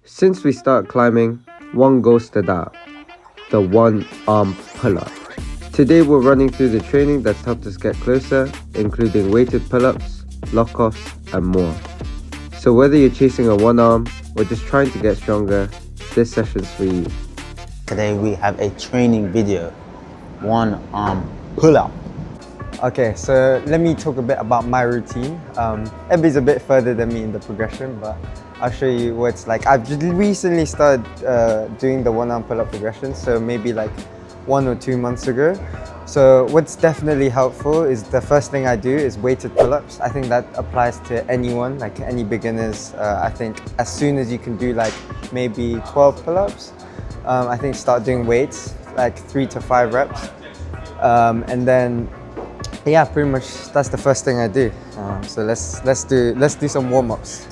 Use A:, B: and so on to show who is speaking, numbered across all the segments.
A: Since we start climbing, one goal stood out: the one-arm pull-up. Today we're running through the training that's helped us get closer, including weighted pull-ups, lock-offs, and more. So whether you're chasing a one-arm or just trying to get stronger, this session's for you.
B: Today we have a training video, one-arm pull-up.
C: Okay, so let me talk a bit about my routine. Ebed's a bit further than me in the progression, but I'll show you what it's like. I've just recently started doing the one-arm pull-up progression, so maybe like 1 or 2 months ago. So what's definitely helpful is the first thing I do is weighted pull-ups. I think that applies to anyone, like any beginners. I think as soon as you can do like maybe 12 pull-ups, I think start doing weights, like 3 to 5 reps. And then yeah, pretty much that's the first thing I do. So let's do some warm-ups.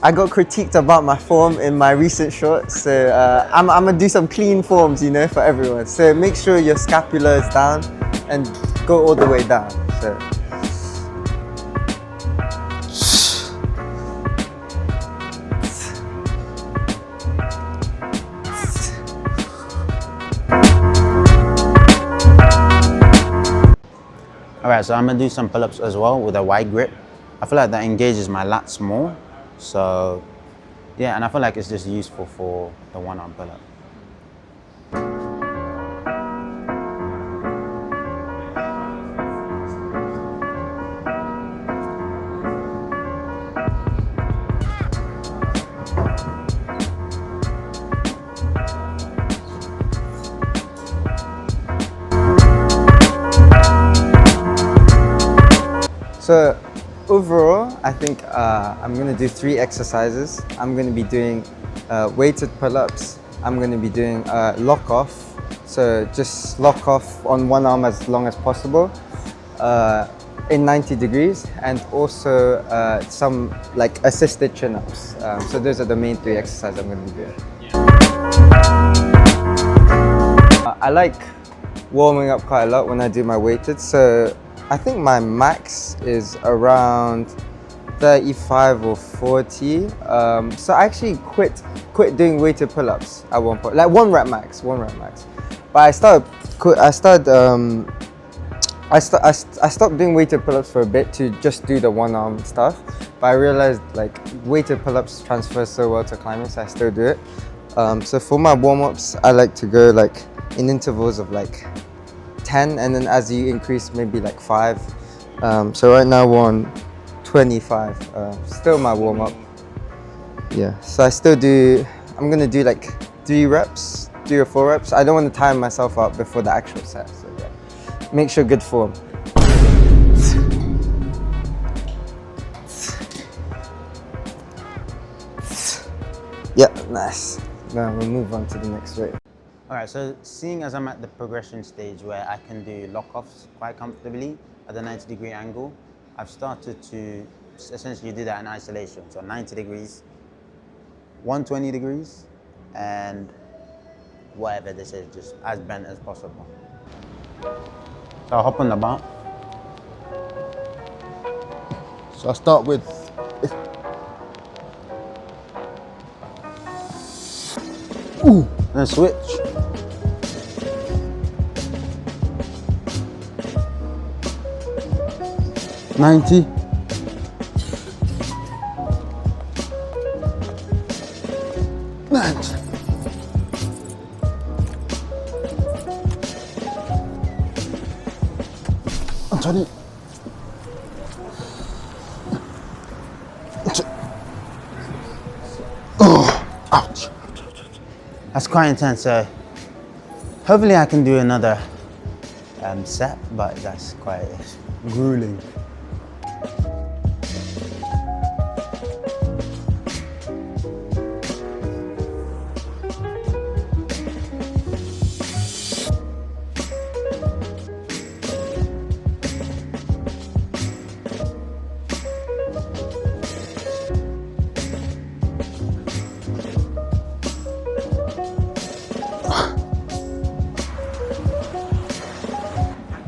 C: I got critiqued about my form in my recent shorts, so I'm gonna do some clean forms, you know, for everyone. So make sure your scapula is down and go all the way down. So.
B: Alright, so I'm gonna do some pull-ups as well with a wide grip. I feel like that engages my lats more. So yeah, and I feel like it's just useful for the one-arm pull-up.
C: So overall, I think I'm going to do 3 exercises. I'm going to be doing weighted pull-ups. I'm going to be doing lock-off. So just lock off on one arm as long as possible in 90 degrees, and also some like assisted chin-ups. So those are the main 3 exercises I'm going to be doing. I like warming up quite a lot when I do my weighted. So I think my max is around 35 or 40. So I actually quit doing weighted pull-ups at one point, like one rep max. But I stopped doing weighted pull-ups for a bit to just do the one arm stuff. But I realized like weighted pull-ups transfer so well to climbing, so I still do it. So for my warm-ups, I like to go like in intervals of like 10, and then as you increase, maybe like 5. So right now we're on 25. Still my warm up. Yeah. So I'm gonna do like 3 or 4 reps. I don't want to tire myself out before the actual set. So yeah, make sure good form. Yeah, nice. Now we'll move on to the next weight.
B: Alright, so seeing as I'm at the progression stage where I can do lock-offs quite comfortably at a 90-degree angle, I've started to essentially do that in isolation. So 90 degrees, 120 degrees, and whatever this is, just as bent as possible. So I'll hop on the bar. So I'll start with and switch. $90. $90. $20. Oh, ouch. That's quite intense, so hopefully I can do another set, but that's quite grueling.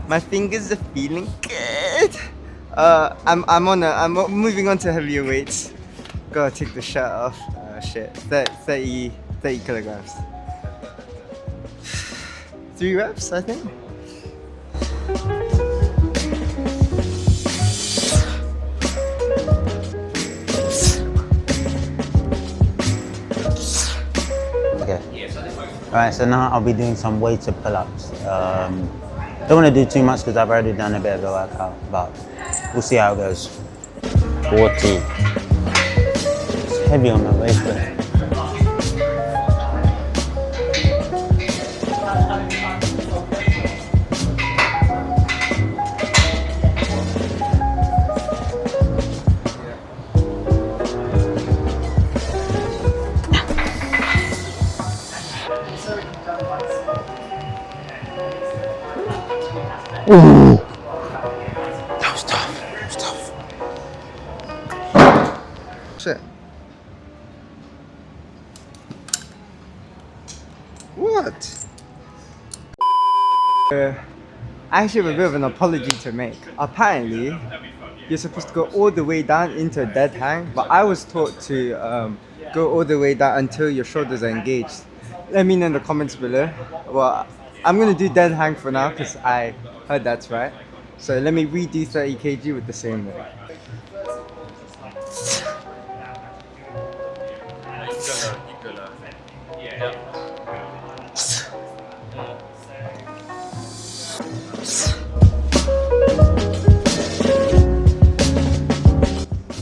C: My fingers are feeling good. I'm moving on to heavier weights. Gotta take the shirt off. Shit. 30 kilograms. 3 reps, I think.
B: Okay. Alright, so now I'll be doing some weighted pull-ups. Don't want to do too much because I've already done a bit of a workout, but we'll see how it goes. 40. It's heavy on my waist though. Ooh. That was tough. That was tough.
C: Shit. What? I actually have a bit of an apology to make. Apparently, you're supposed to go all the way down into a dead hang, but I was taught to go all the way down until your shoulders are engaged. Let me know in the comments below. Well, I'm gonna do dead hang for now because I heard that's right. So let me redo 30 kg with the same way.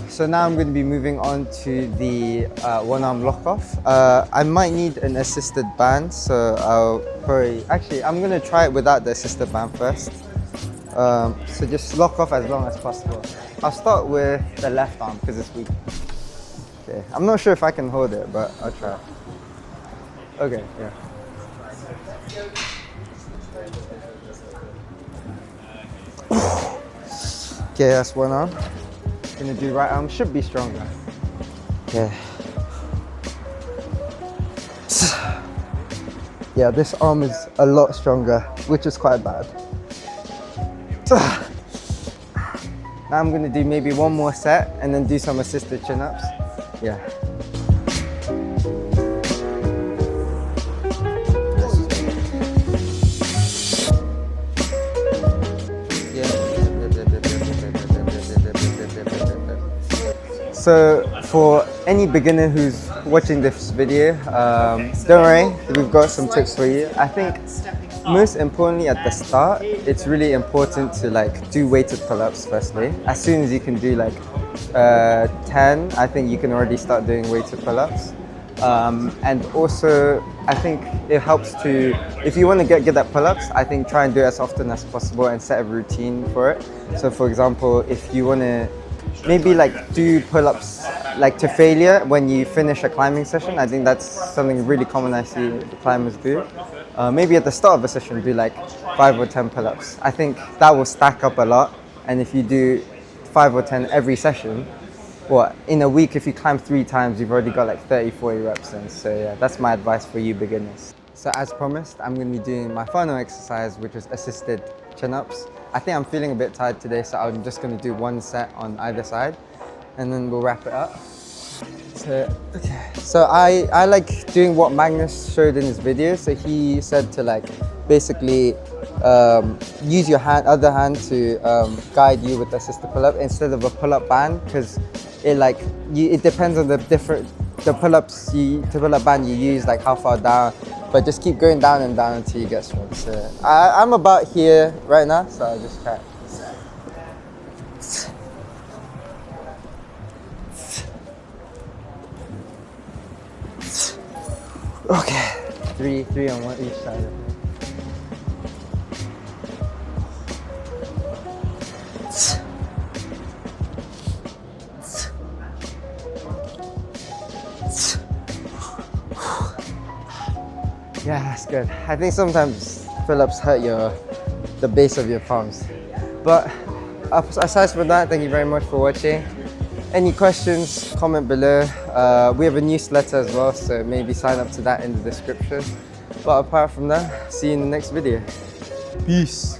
C: So now I'm going to be moving on to the one arm lock off. I might need an assisted band, so I'm going to try it without the assisted band first. So just lock off as long as possible. I'll start with the left arm because it's weak. Okay, I'm not sure if I can hold it, but I'll try. Okay, yeah. Okay, that's one arm. Gonna do right arm, should be stronger. Okay. Yeah, this arm is a lot stronger, which is quite bad. Now I'm gonna do maybe one more set and then do some assisted chin-ups. Yeah. So for any beginner who's watching this video, don't worry, we've got some tips for you. I think most importantly at the start, it's really important to do weighted pull-ups firstly. As soon as you can do 10, I think you can already start doing weighted pull-ups. And also, I think it helps to, if you want to get good at pull-ups, I think try and do it as often as possible and set a routine for it. So for example, if you want to maybe do pull-ups to failure when you finish a climbing session, I think that's something really common I see the climbers do. Maybe at the start of a session do 5 or 10 pull-ups. I think that will stack up a lot, and if you do 5 or 10 every session, in a week if you climb 3 times you've already got 30-40 reps in. So yeah, that's my advice for you beginners. So as promised, I'm going to be doing my final exercise, which is assisted chin-ups. I think I'm feeling a bit tired today, so I'm just going to do one set on either side and then we'll wrap it up. So I like doing what Magnus showed in his video. So he said to basically use your other hand to guide you with the assisted pull-up instead of a pull-up band, because it depends on the pull-up band you use, how far down, but just keep going down and down until you get strong. So I'm about here right now, so I'll just try. Okay, three on each side. Yeah, that's good. I think sometimes pull-ups hurt the base of your palms. But aside from that, thank you very much for watching. Any questions, comment below. We have a newsletter as well, so maybe sign up to that in the description. But apart from that, see you in the next video. Peace.